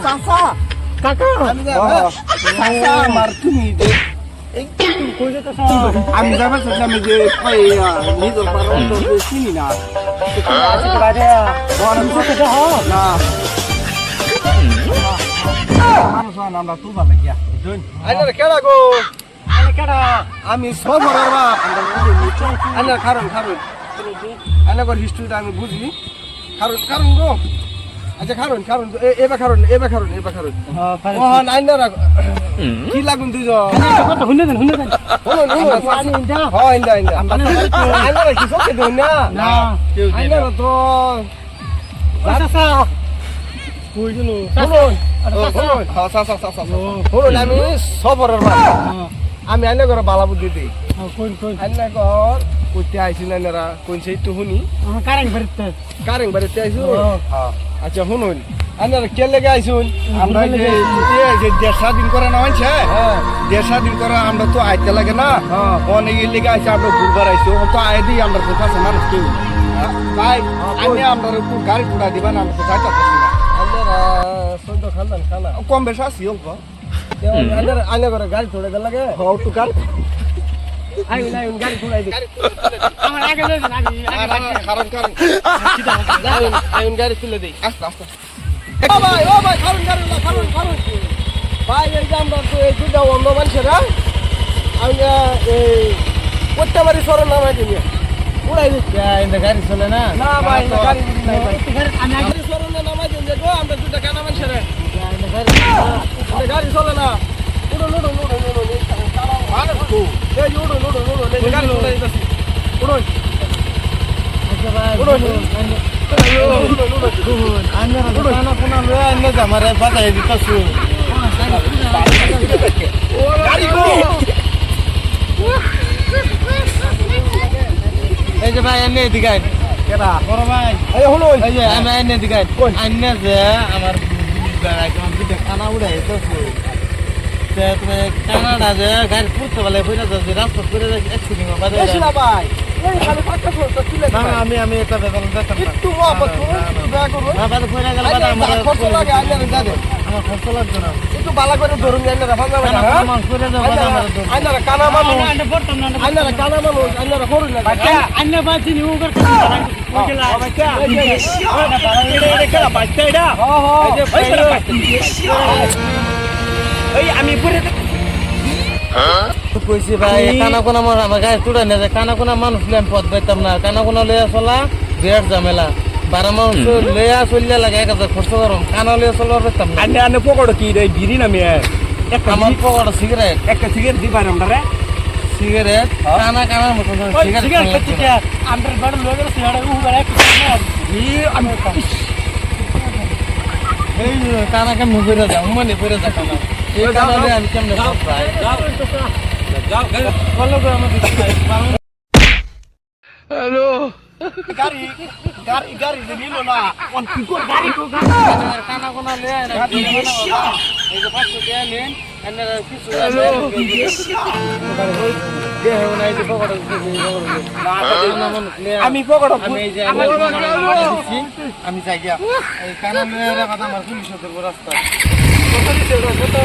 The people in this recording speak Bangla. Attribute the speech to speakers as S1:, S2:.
S1: চাচা কাকা চাচা আমার তুমি আমি যাবার চাচ্ছি আমি যে নিজের চিনি না আমরা তো ভালো গিয়া কেডা গো আমি সব কারণ আনাগর হিস্ট্রিটা আমি বুঝি কারণ গো আচ্ছা কারণ এবার কারণ আইনারা কি লাগুন দুইজন আইনারা কি সব দেন না আইনারা তো আমি সবরের আমি আইনাগর বালা বুদ্ধি দিই আইনাগর কইতে আইছি না কোন সেই তো শুনি কারেং বাড়িতে আইসু আচ্ছা শুনুন আইনারা কে লেগে আইসুন আমরা যে 1.5 দিন করে না হয়েছে 1.5 দিন করে আমরা তো আইতে লাগে না অনেক লেগে আইসি আমরা ঘুরবার আইসি তো আয় দিই আমরা তো কাছে মানুষ কেউ তাই আমি আমরা একটু গাড়ি ঘোড়া দিবা না আমরা তো যাইতে পারছি না সদ্য খান্দান খানা কম বেশ আসি অল্প আইনা করে গাড়ি ছোড়ে দেন লাগে একটু গাড়ি গাড়ি ঘোড়াই দিই আমার আগে গাড়ি তুলে দিই আস্তে আস্তে ও ভাই কারণ ভাই এই যে আমরা তো এই দুটা অন্য মানুষেরা আমি করতে পারি সরল নামাই দিই উড়াই দিচ্ছি গাড়ি চলে না ভাই গাড়ি আমি সরল নামাই দিন দেখো আমরা দুটা কানা মানুষেরা গাড়ি চলে না উড়ো আমার বাজারে দিতেছি এই যে ভাই এনে দিকে বড় ভাই এই যে আমি এনে দিকে আইনে যে আমার খানা উড়াই তুমি কানাডা যে গাড়ি পুড়তে বলে রাস্তা করে আমি এটা বেতন আমার খরচ লাগবে না একটু বালা করে ধরুন কানা মানুষ আমি কইছি ভাই কানা কোনা আমার গায়ে তুড়াই না যায় কানা কোনা মানুষ আমি পথ পাইতাম না কানা কোনা লইয়া চলা বিরাট ঝামেলা 12 মানুষ লইয়া চললে লাগে 1000 খরচ করম কানা লইয়া চলবা পাইতাম না আনে পকড় কি রে বিড়ি না মিয়া আমার পকড় সিগারেট একটা সিগারেট দি পারম না রে সিগারেট কানার মতো সিগারেট আন্ডার বড় লোকের সিগারেট উড়া আমি এই কানা কেমন করে যাও মনে করে যা কানা এই কারণে আমি কেমনে পাই যাও ফলো করে আমাদের হ্যালো গাড়ি দিল না কোন কি কর গাড়ি কানা কোনা লে না এই যে 500 টাকা নেন এনারা কিছু হ্যালো দে নাই তো পকড় আমি পকড় আমি এই যে আমি যাই গিয়া এই কানা মেয়ের কথা আমার পুলিশ ধরব রাস্তা কত দিছে কত